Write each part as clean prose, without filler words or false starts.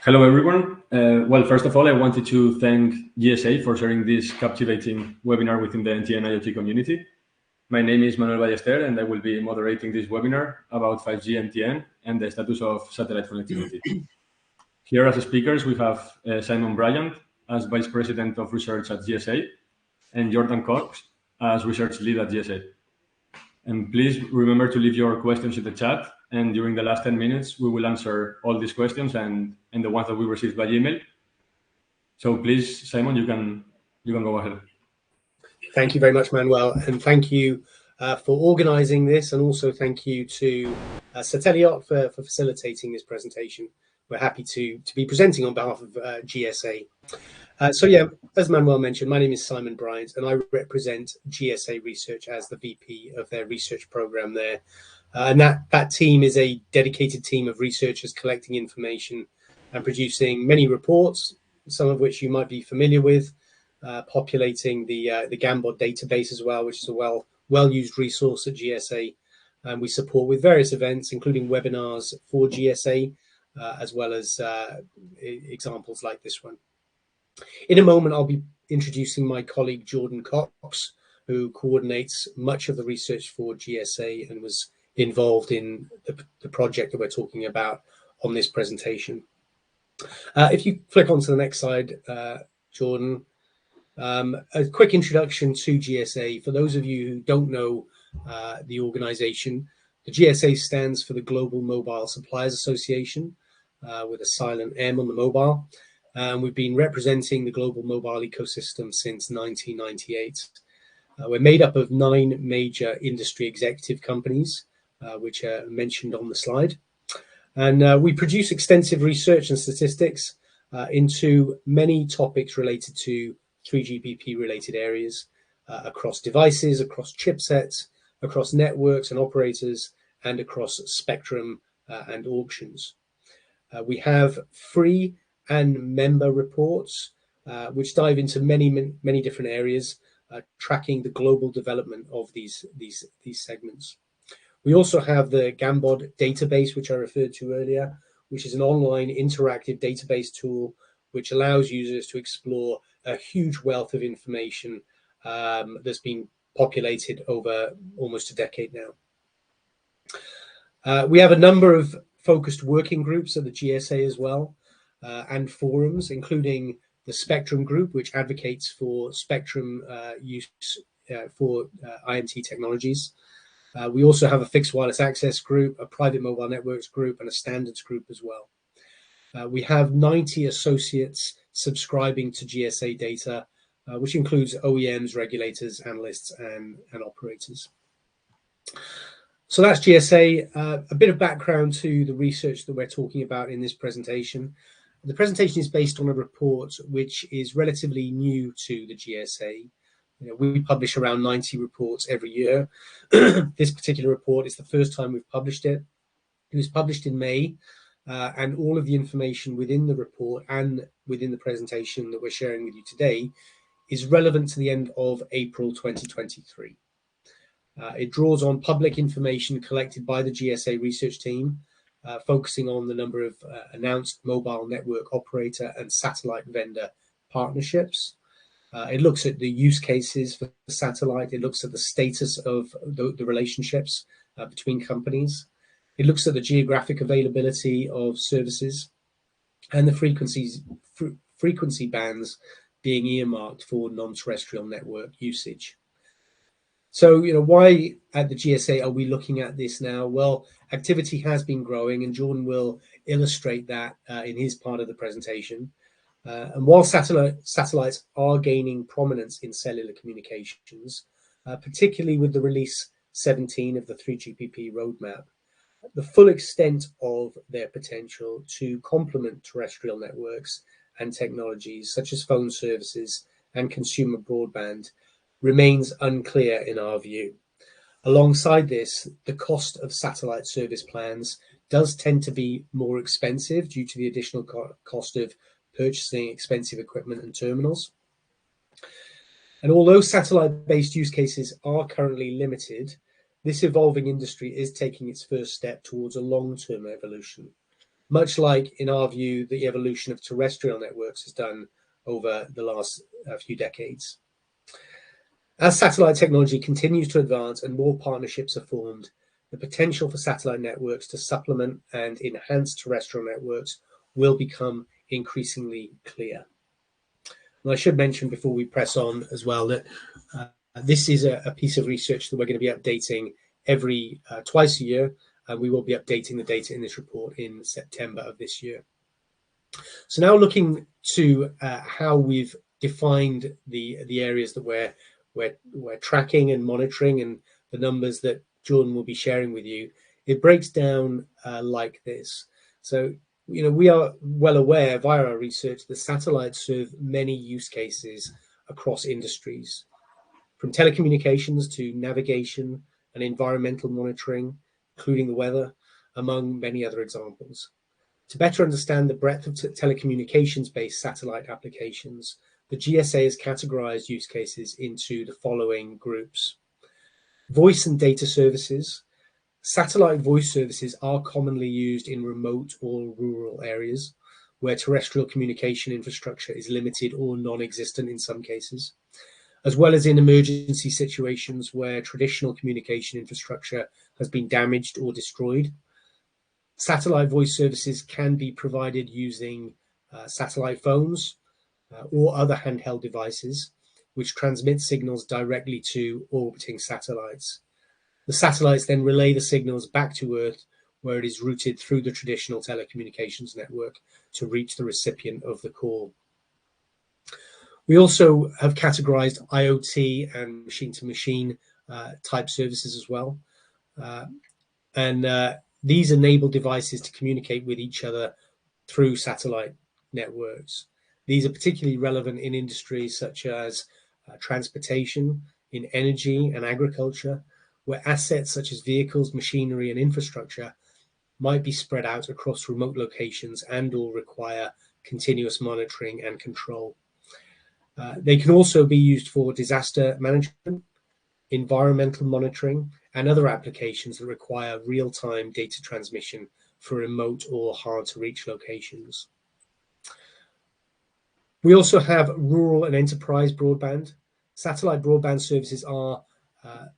Hello, everyone. Well, first of all, I wanted to thank GSA for sharing this captivating webinar within the NTN IoT community. My name is Manuel Ballester, and I will be moderating this webinar about 5G NTN and the status of satellite connectivity. Here as speakers, we have Simon Bryant as Vice President of Research at GSA and Jordan Cox as Research Lead at GSA. And please remember to leave your questions in the chat. And during the last 10 minutes, we will answer all these questions and the ones that we received by email. So please, Simon, you can go ahead. Thank you very much, Manuel, and thank you for organising this, and also thank you to Satellite for facilitating this presentation. We're happy to be presenting on behalf of GSA. So yeah, as Manuel mentioned, my name is Simon Bryant, and I represent GSA Research as the VP of their research program there. And that team is a dedicated team of researchers collecting information and producing many reports, some of which you might be familiar with, populating the Gambod database as well, which is a well-used resource at GSA. And we support with various events, including webinars for GSA, as well as examples like this one. In a moment, I'll be introducing my colleague, Jordan Cox, who coordinates much of the research for GSA and was involved in the project that we're talking about on this presentation. If you flick on to the next slide, Jordan, a quick introduction to GSA. For those of you who don't know the organization, the GSA stands for the Global Mobile Suppliers Association, with a silent M on the mobile. We've been representing the global mobile ecosystem since 1998. We're made up of 9 major industry executive companies, which are mentioned on the slide. And we produce extensive research and statistics into many topics related to 3GPP related areas, across devices, across chipsets, across networks and operators, and across spectrum and auctions. We have free and member reports, which dive into many different areas, tracking the global development of these segments. We also have the Gambod database, which I referred to earlier, which is an online interactive database tool which allows users to explore a huge wealth of information that's been populated over almost a decade now. We have a number of focused working groups at the GSA as well, and forums, including the Spectrum Group, which advocates for spectrum use for IMT technologies. We also have a fixed wireless access group, a private mobile networks group, and a standards group as well. We have 90 associates subscribing to GSA data, which includes OEMs, regulators, analysts, and operators. So that's GSA. A bit of background to the research that we're talking about in this presentation. The presentation is based on a report which is relatively new to the GSA. We publish around 90 reports every year. This particular report is the first time we've published it. It was published in May, and all of the information within the report and within the presentation that we're sharing with you today is relevant to the end of April 2023. It draws on public information collected by the GSA research team, focusing on the number of announced mobile network operator and satellite vendor partnerships. It looks at the use cases for satellite. It looks at the status of the relationships between companies. It looks at the geographic availability of services and the frequency bands being earmarked for non-terrestrial network usage. So, why at the GSA are we looking at this now? Well, activity has been growing, and Jordan will illustrate that in his part of the presentation. And while satellites are gaining prominence in cellular communications, particularly with the release 17 of the 3GPP roadmap, the full extent of their potential to complement terrestrial networks and technologies such as phone services and consumer broadband remains unclear in our view. Alongside this, the cost of satellite service plans does tend to be more expensive due to the additional cost of purchasing expensive equipment and terminals. And although satellite-based use cases are currently limited, this evolving industry is taking its first step towards a long-term evolution. much like, in our view, the evolution of terrestrial networks has done over the last few decades. As satellite technology continues to advance and more partnerships are formed, the potential for satellite networks to supplement and enhance terrestrial networks will become increasingly clear. And I should mention before we press on as well that this is a piece of research that we're going to be updating every twice a year, and we will be updating the data in this report in September of this year. So now looking to how we've defined the areas that we're tracking and monitoring, and the numbers that Jordan will be sharing with you, it breaks down like this. So, we are well aware via our research that satellites serve many use cases across industries, from telecommunications to navigation and environmental monitoring, including the weather, among many other examples. To better understand the breadth of telecommunications-based satellite applications, the GSA has categorized use cases into the following groups. Voice and data services. Satellite voice services are commonly used in remote or rural areas where terrestrial communication infrastructure is limited or non-existent in some cases, as well as in emergency situations where traditional communication infrastructure has been damaged or destroyed. Satellite voice services can be provided using satellite phones or other handheld devices, which transmit signals directly to orbiting satellites. The satellites then relay the signals back to Earth, where it is routed through the traditional telecommunications network to reach the recipient of the call. We also have categorized IoT and machine-to-machine type services as well. These enable devices to communicate with each other through satellite networks. These are particularly relevant in industries such as transportation, in energy and agriculture, where assets such as vehicles, machinery, and infrastructure might be spread out across remote locations and/or require continuous monitoring and control. They can also be used for disaster management, environmental monitoring, and other applications that require real-time data transmission for remote or hard-to-reach locations. We also have rural and enterprise broadband. Satellite broadband services are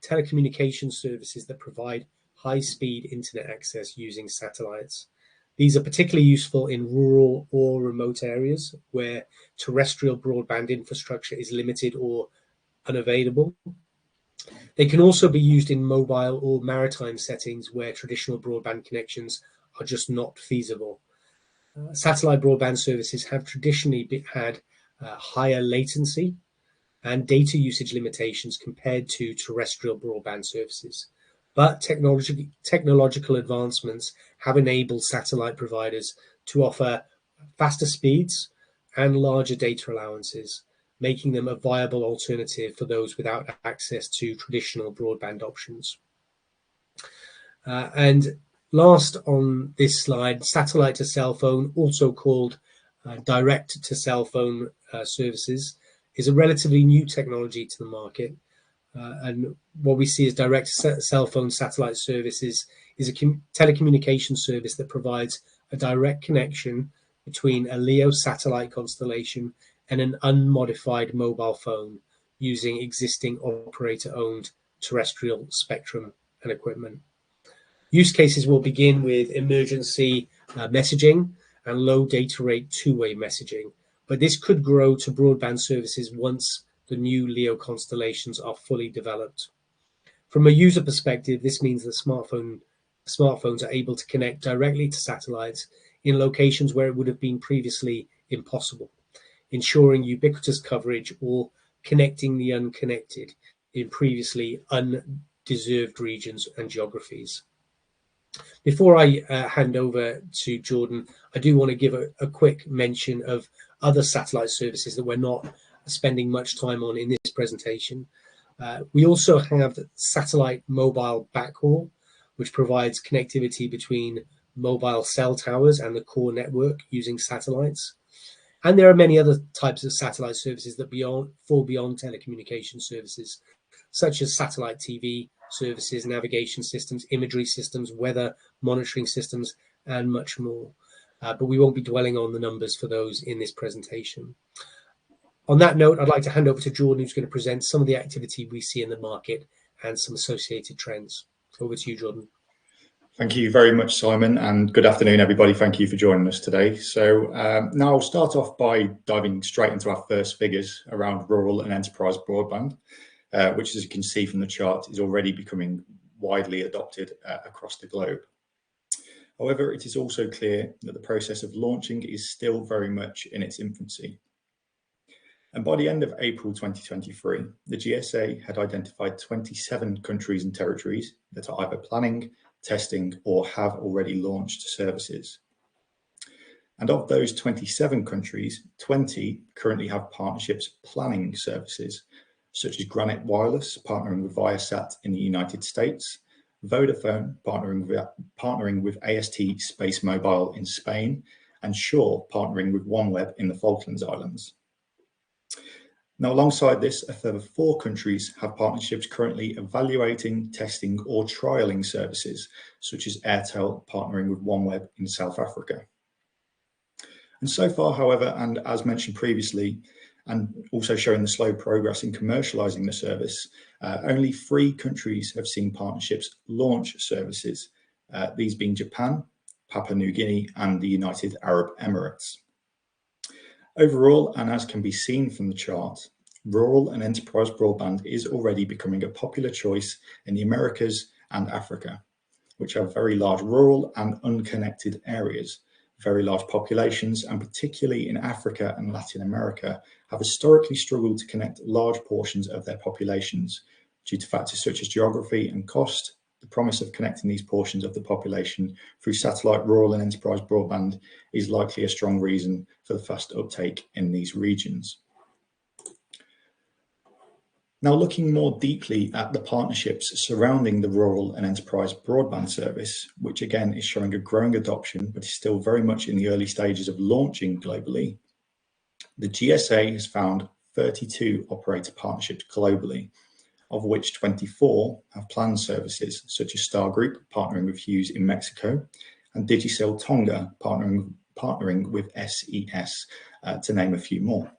telecommunication services that provide high-speed internet access using satellites. These are particularly useful in rural or remote areas where terrestrial broadband infrastructure is limited or unavailable. They can also be used in mobile or maritime settings where traditional broadband connections are just not feasible. Satellite broadband services have traditionally had higher latency and data usage limitations compared to terrestrial broadband services. But technological advancements have enabled satellite providers to offer faster speeds and larger data allowances, making them a viable alternative for those without access to traditional broadband options. And last on this slide, satellite to cell phone, also called direct to cell phone services, is a relatively new technology to the market. And what we see as direct cell phone satellite services is a telecommunication service that provides a direct connection between a LEO satellite constellation and an unmodified mobile phone using existing operator-owned terrestrial spectrum and equipment. Use cases will begin with emergency messaging and low data rate two-way messaging, but this could grow to broadband services once the new LEO constellations are fully developed. From a user perspective, this means that smartphones are able to connect directly to satellites in locations where it would have been previously impossible, ensuring ubiquitous coverage or connecting the unconnected in previously undeserved regions and geographies. Before I hand over to Jordan, I do want to give a quick mention of other satellite services that we're not spending much time on in this presentation. We also have satellite mobile backhaul, which provides connectivity between mobile cell towers and the core network using satellites. And there are many other types of satellite services that fall beyond telecommunication services, such as satellite TV services, navigation systems, imagery systems, weather monitoring systems, and much more. but we won't be dwelling on the numbers for those in this presentation. On that note, I'd like to hand over to Jordan, who's going to present some of the activity we see in the market and some associated trends. Over to you, Jordan. Thank you very much, Simon, and good afternoon, everybody. Thank you for joining us today. So now I'll start off by diving straight into our first figures around rural and enterprise broadband, which, as you can see from the chart, is already becoming widely adopted across the globe. However, it is also clear that the process of launching is still very much in its infancy. And by the end of April 2023, the GSA had identified 27 countries and territories that are either planning, testing, or have already launched services. And of those 27 countries, 20 currently have partnerships planning services, such as Granite Wireless partnering with Viasat in the United States, Vodafone partnering with AST Space Mobile in Spain, and Shaw partnering with OneWeb in the Falklands Islands. Now, alongside this, a further 4 countries have partnerships currently evaluating, testing, or trialling services, such as Airtel partnering with OneWeb in South Africa. And so far, however, and as mentioned previously, and also showing the slow progress in commercializing the service, only 3 countries have seen partnerships launch services, these being Japan, Papua New Guinea, and the United Arab Emirates. Overall, and as can be seen from the chart, rural and enterprise broadband is already becoming a popular choice in the Americas and Africa, which have very large rural and unconnected areas. Very large populations, and particularly in Africa and Latin America, have historically struggled to connect large portions of their populations due to factors such as geography and cost. The promise of connecting these portions of the population through satellite, rural and enterprise broadband is likely a strong reason for the fast uptake in these regions. Now, looking more deeply at the partnerships surrounding the rural and enterprise broadband service, which again is showing a growing adoption, but is still very much in the early stages of launching globally, the GSA has found 32 operator partnerships globally, of which 24 have planned services, such as Star Group partnering with Hughes in Mexico, and Digicel Tonga partnering with SES, to name a few more.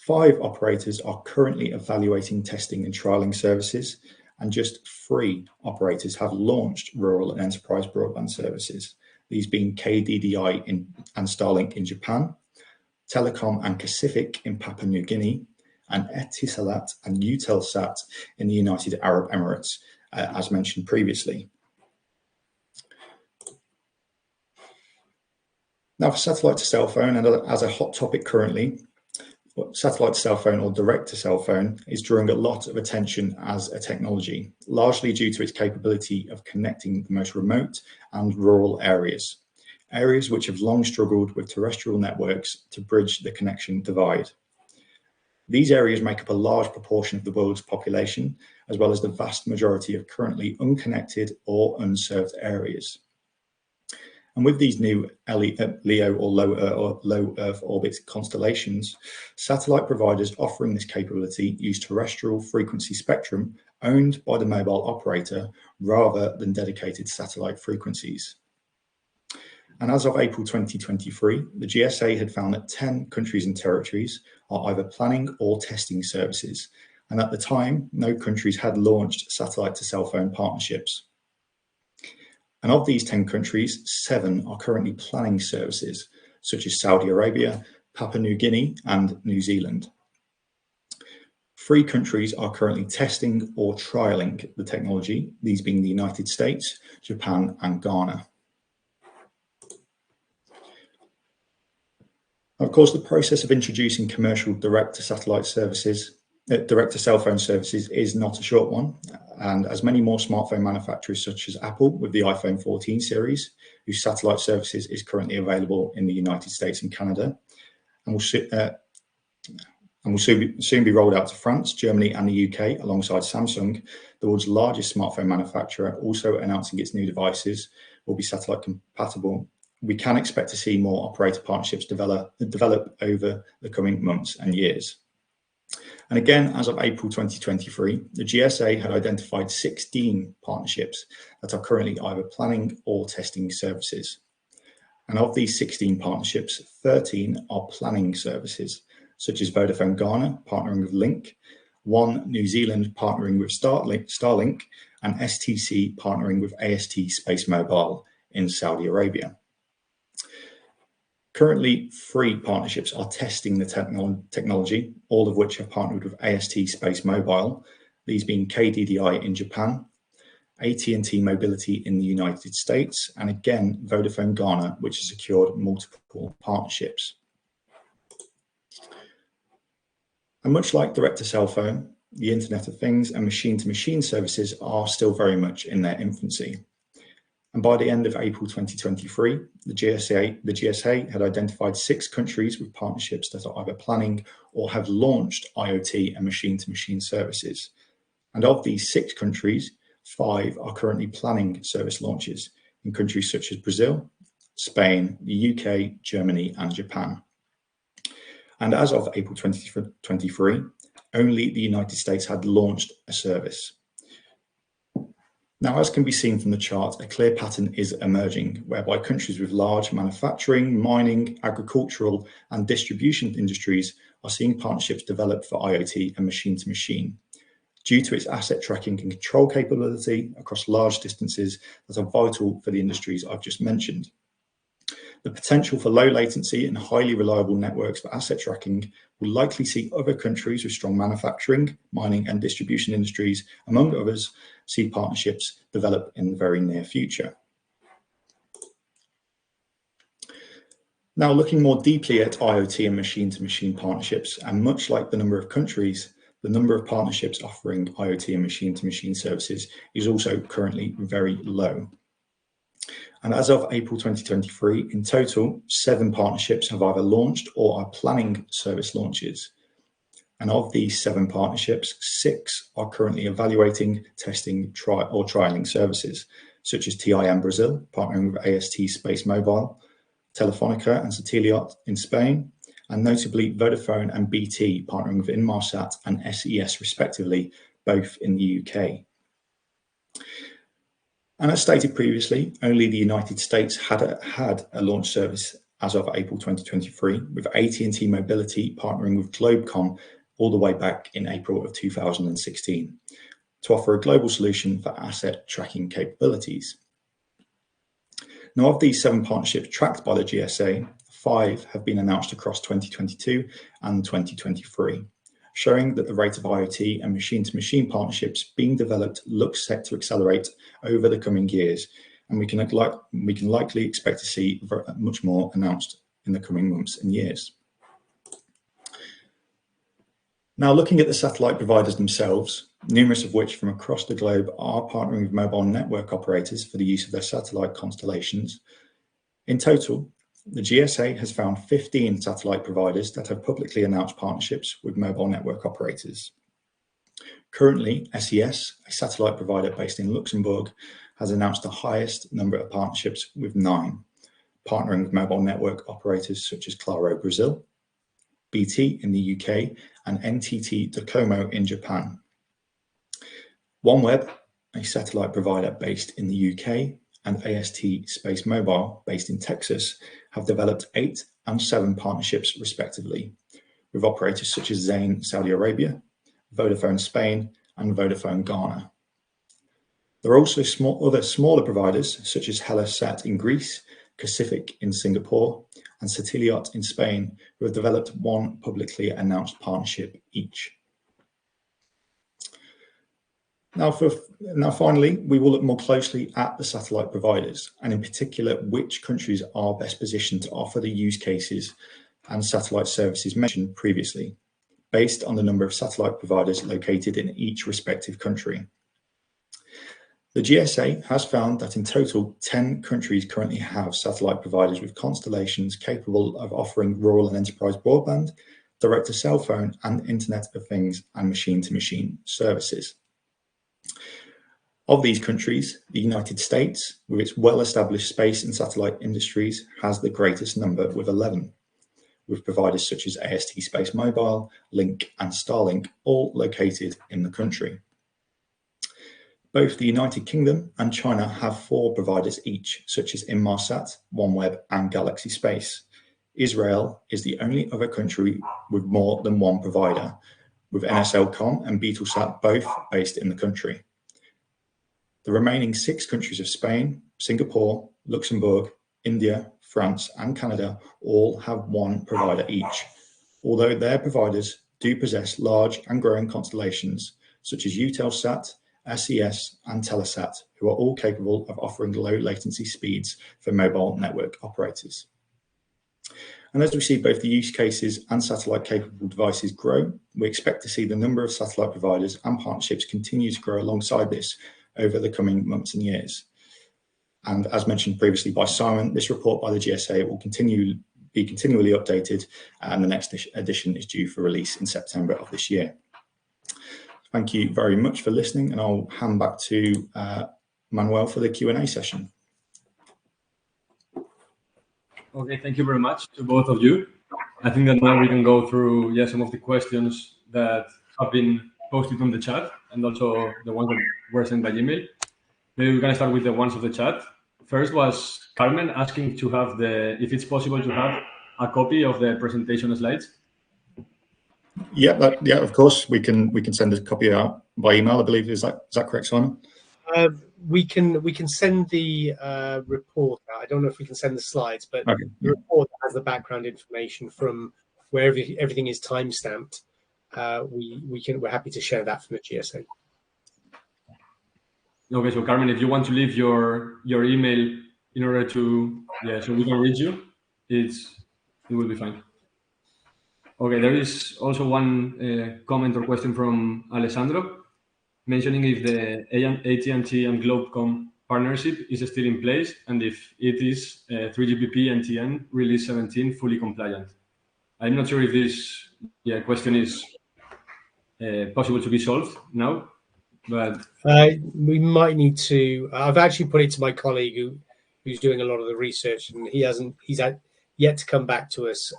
5 operators are currently evaluating, testing and trialling services, and just 3 operators have launched rural and enterprise broadband services, these being KDDI and Starlink in Japan, Telecom and Pacific in Papua New Guinea, and Etisalat and Eutelsat in the United Arab Emirates, as mentioned previously. Now, for satellite to cell phone, and as a hot topic currently, satellite to cell phone or direct to cell phone is drawing a lot of attention as a technology, largely due to its capability of connecting the most remote and rural areas which have long struggled with terrestrial networks to bridge the connection divide. These areas make up a large proportion of the world's population, as well as the vast majority of currently unconnected or unserved areas. And with these new LEO or low Earth orbit constellations, satellite providers offering this capability use terrestrial frequency spectrum owned by the mobile operator rather than dedicated satellite frequencies. And as of April 2023, the GSA had found that 10 countries and territories are either planning or testing services. And at the time, no countries had launched satellite to cell phone partnerships. And of these 10 countries, 7 are currently planning services, such as Saudi Arabia, Papua New Guinea, and New Zealand. 3 countries are currently testing or trialling the technology, these being the United States, Japan, and Ghana. Of course, the process of introducing commercial direct to cell phone services is not a short one. And as many more smartphone manufacturers such as Apple with the iPhone 14 series, whose satellite services is currently available in the United States and Canada, and will soon be rolled out to France, Germany and the UK alongside Samsung, the world's largest smartphone manufacturer, also announcing its new devices will be satellite compatible. We can expect to see more operator partnerships develop over the coming months and years. And again, as of April 2023, the GSA had identified 16 partnerships that are currently either planning or testing services. And of these 16 partnerships, 13 are planning services, such as Vodafone Ghana partnering with Link, One New Zealand partnering with Starlink, and STC partnering with AST Space Mobile in Saudi Arabia. Currently, 3 partnerships are testing the technology, all of which have partnered with AST Space Mobile, these being KDDI in Japan, AT&T Mobility in the United States, and again, Vodafone Ghana, which has secured multiple partnerships. And much like direct-to-cell phone, the Internet of Things and machine-to-machine services are still very much in their infancy. And by the end of April 2023, the GSA had identified 6 countries with partnerships that are either planning or have launched IoT and machine-to-machine services. And of these 6 countries, 5 are currently planning service launches in countries such as Brazil, Spain, the UK, Germany, and Japan. And as of April 2023, only the United States had launched a service. Now, as can be seen from the chart, a clear pattern is emerging, whereby countries with large manufacturing, mining, agricultural, and distribution industries are seeing partnerships develop for IoT and machine-to-machine, due to its asset tracking and control capability across large distances that are vital for the industries I've just mentioned. The potential for low latency and highly reliable networks for asset tracking will likely see other countries with strong manufacturing, mining, and distribution industries, among others, see partnerships develop in the very near future. Now, looking more deeply at IoT and machine-to-machine partnerships, and much like the number of countries, the number of partnerships offering IoT and machine-to-machine services is also currently very low. And as of April 2023, in total, 7 partnerships have either launched or are planning service launches. And of these 7 partnerships, 6 are currently evaluating, testing, trialing services, such as TIM Brazil, partnering with AST Space Mobile, Telefonica and Satellite in Spain, and notably Vodafone and BT partnering with Inmarsat and SES respectively, both in the UK. And as stated previously, only the United States had a launch service as of April 2023, with AT&T Mobility partnering with Globecom all the way back in April of 2016 to offer a global solution for asset tracking capabilities. Now, of these 7 partnerships tracked by the GSA, 5 have been announced across 2022 and 2023, showing that the rate of IoT and machine-to-machine partnerships being developed looks set to accelerate over the coming years, and we can likely expect to see much more announced in the coming months and years. Now, looking at the satellite providers themselves, numerous of which from across the globe are partnering with mobile network operators for the use of their satellite constellations. In total, the GSA has found 15 satellite providers that have publicly announced partnerships with mobile network operators. Currently, SES, a satellite provider based in Luxembourg, has announced the highest number of partnerships with 9, partnering with mobile network operators such as Claro Brazil, BT in the UK, and NTT Docomo in Japan. OneWeb, a satellite provider based in the UK, and AST Space Mobile, based in Texas, have developed 8 and 7 partnerships respectively, with operators such as Zain Saudi Arabia, Vodafone Spain, and Vodafone Ghana. There are also other smaller providers such as Hellasat in Greece, Pacific in Singapore, and Satellite in Spain, who have developed 1 publicly announced partnership each. Now finally, we will look more closely at the satellite providers, and in particular, which countries are best positioned to offer the use cases and satellite services mentioned previously, based on the number of satellite providers located in each respective country. The GSA has found that in total, 10 countries currently have satellite providers with constellations capable of offering rural and enterprise broadband, direct-to-cell phone, and Internet of Things and machine-to-machine services. Of these countries, the United States, with its well-established space and satellite industries, has the greatest number with 11, with providers such as AST Space Mobile, Link, and Starlink all located in the country. Both the United Kingdom and China have 4 providers each, such as Inmarsat, OneWeb, and Galaxy Space. Israel is the only other country with more than 1 provider, with NSLCom and Beetlesat both based in the country. The remaining 6 countries of Spain, Singapore, Luxembourg, India, France, and Canada all have 1 provider each, although their providers do possess large and growing constellations such as Eutelsat, SES, and Telesat, who are all capable of offering low latency speeds for mobile network operators. And as we see both the use cases and satellite capable devices grow, we expect to see the number of satellite providers and partnerships continue to grow alongside this over the coming months and years. And as mentioned previously by Simon, this report by the GSA will be continually updated, and the next edition is due for release in September of this year. Thank you very much for listening, and I'll hand back to Manuel for the Q&A session. Okay, thank you very much to both of you. I think that now we can go through some of the questions that have been posted on the chat, and also the ones that were sent by email. Maybe we're going to start with the ones of the chat. First was Carmen asking to have if it's possible to have a copy of the presentation slides. Yeah, of course. We can send a copy out by email, I believe. Is that correct, Simon? We can send the report out. I don't know if we can send the slides, but okay. The report has the background information from where everything is timestamped. We're happy to share that from the GSA. Okay, so Carmen, if you want to leave your email in order to so we can reach you, it will be fine. Okay, there is also one comment or question from Alessandro mentioning if the AT&T and Globecom partnership is still in place and if it is 3GPP NTN release 17 fully compliant. I'm not sure if this question is possible to be solved now, but we might need to. I've actually put it to my colleague who's doing a lot of the research, and he's yet to come back to us.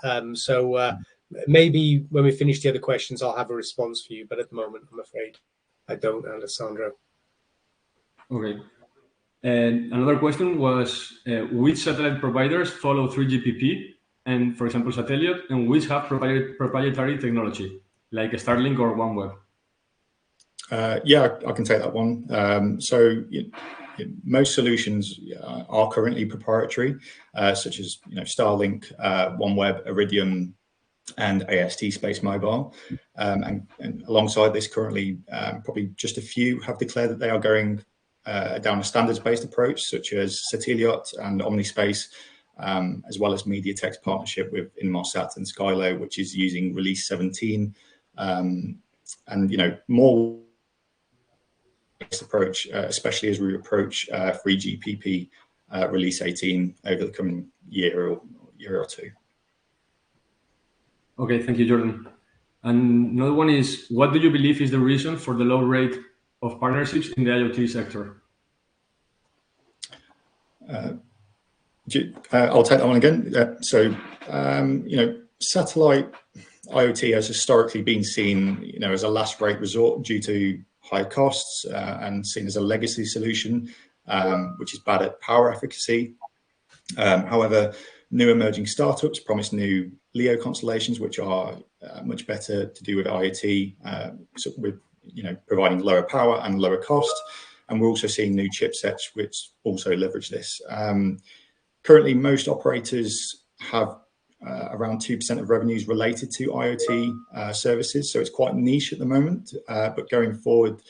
Maybe when we finish the other questions, I'll have a response for you. But at the moment, I'm afraid I don't, Alessandro. Okay. And another question was which satellite providers follow 3GPP and, for example, Satellite, and which have proprietary technology like Starlink or OneWeb? I can take that one. Most solutions are currently proprietary, such as Starlink, OneWeb, Iridium, and AST Space Mobile. And alongside this, currently, probably just a few have declared that they are going down a standards-based approach, such as Satellite and Omnispace, as well as MediaTek's partnership with Inmarsat and Skylo, which is using Release 17, and more approach, especially as we approach 3GPP Release 18 over the coming year or two. Okay, thank you, Jordan. And another one is, what do you believe is the reason for the low rate of partnerships in the IoT sector? I'll take that one again. Satellite IoT has historically been seen, as a last rate resort due to high costs and seen as a legacy solution, which is bad at power efficacy. However, new emerging startups promise new LEO constellations, which are much better to do with IoT, with providing lower power and lower cost. And we're also seeing new chipsets which also leverage this. Currently, most operators have around 2% of revenues related to IoT services, so it's quite niche at the moment. But going forward,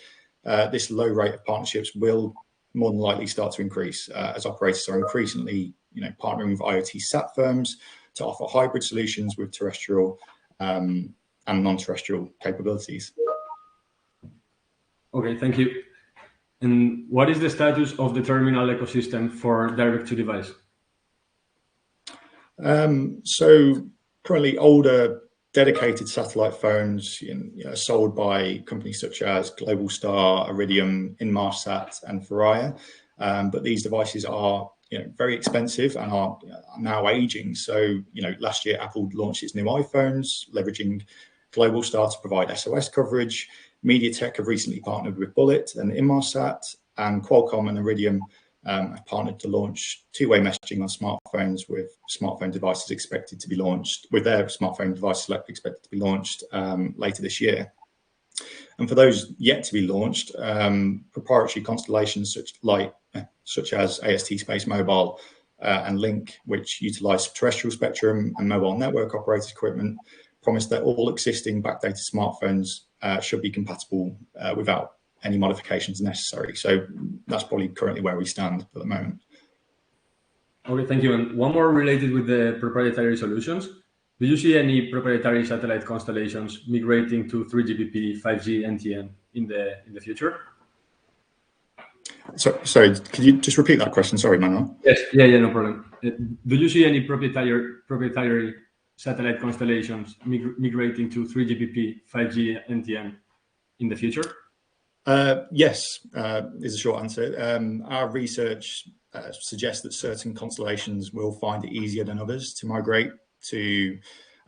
this low rate of partnerships will more than likely start to increase as operators are increasingly, partnering with IoT sat firms to offer hybrid solutions with terrestrial and non-terrestrial capabilities. Okay, thank you. And what is the status of the terminal ecosystem for direct-to-device? So currently, older dedicated satellite phones sold by companies such as Globalstar, Iridium, Inmarsat, and Thuraya. But these devices are very expensive and are now aging. So last year Apple launched its new iPhones, leveraging Globalstar to provide SOS coverage. MediaTek have recently partnered with Bullet and Inmarsat, and Qualcomm and Iridium have partnered to launch two-way messaging on smartphones, with smartphone devices expected to be launched, with their smartphone devices expected to be launched later this year. And for those yet to be launched, proprietary constellations such as AST Space Mobile and Link, which utilize terrestrial spectrum and mobile network operators equipment, promise that all existing backdated smartphones should be compatible without any modifications necessary. So that's probably currently where we stand at the moment. Okay, thank you. And one more related with the proprietary solutions. Do you see any proprietary satellite constellations migrating to 3GPP 5G NTN in the future? So, sorry, could you just repeat that question? Sorry, Manuel. Yes, yeah, no problem. Do you see any proprietary satellite constellations migrating to 3GPP 5G NTN in the future? Yes, is a short answer. Our research suggests that certain constellations will find it easier than others to migrate to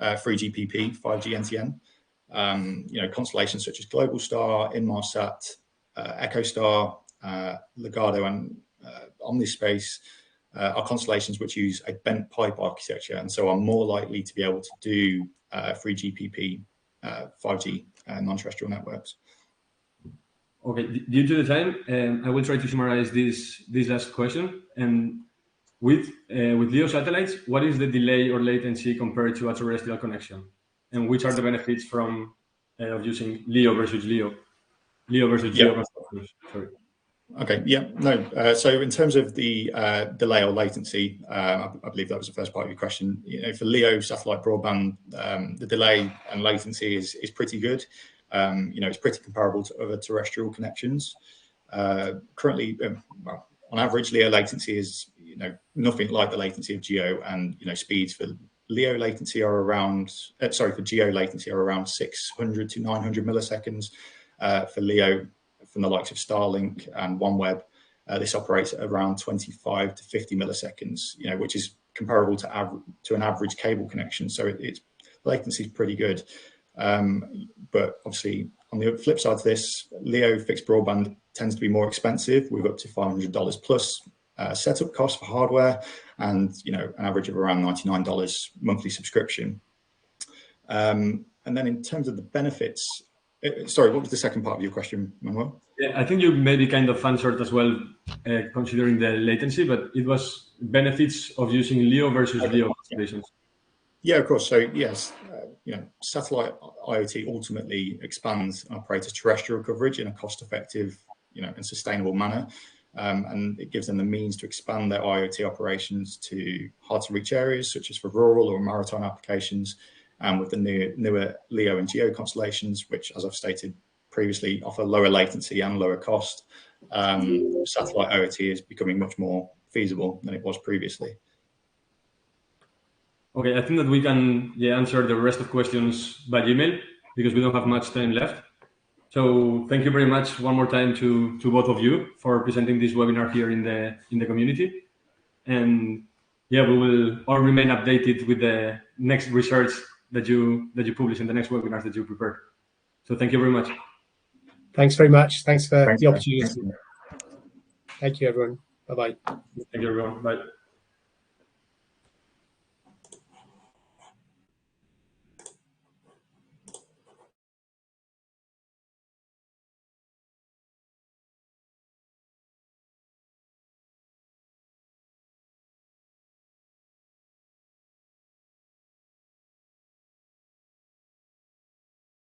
3GPP 5G NTN. Constellations such as Globalstar, Inmarsat, EchoStar, Ligado, and Omnispace are constellations which use a bent pipe architecture, and so are more likely to be able to do 3GPP 5G non-terrestrial networks. Okay, due to the time, I will try to summarize this last question. And with LEO satellites, what is the delay or latency compared to a terrestrial connection? And which are the benefits from of using LEO versus GEO? LEO versus GEO constructors, sorry. Okay, yeah, no. So in terms of the delay or latency, I believe that was the first part of your question. For LEO satellite broadband, the delay and latency is pretty good. It's pretty comparable to other terrestrial connections. Currently, on average, LEO latency is nothing like the latency of GEO, and speeds for LEO latency are around for GEO latency are around 600 to 900 milliseconds. For LEO, from the likes of Starlink and OneWeb, this operates at around 25 to 50 milliseconds, which is comparable to an average cable connection. So its latency is pretty good. But obviously, on the flip side of this, LEO fixed broadband tends to be more expensive, with up to $500 plus setup costs for hardware, and an average of around $99 monthly subscription. And then in terms of the benefits, sorry, what was the second part of your question, Manuel? Yeah, I think you maybe kind of answered as well, considering the latency, but it was benefits of using LEO versus GEO constellations. Yeah, of course. So yes, satellite IoT ultimately expands an operator's terrestrial coverage in a cost-effective, and sustainable manner, and it gives them the means to expand their IoT operations to hard-to-reach areas, such as for rural or maritime applications, and with the newer LEO and GEO constellations, which, as I've stated previously, offer lower latency and lower cost. Satellite IoT is becoming much more feasible than it was previously. Okay, I think that we can answer the rest of questions by email, because we don't have much time left. So thank you very much one more time to both of you for presenting this webinar here in the community. And we will all remain updated with the next research that you publish in the next webinars that you prepare. So thank you very much. Thanks very much. Thanks for the opportunity. Thank you, everyone. Bye-bye. Thank you, everyone. Bye.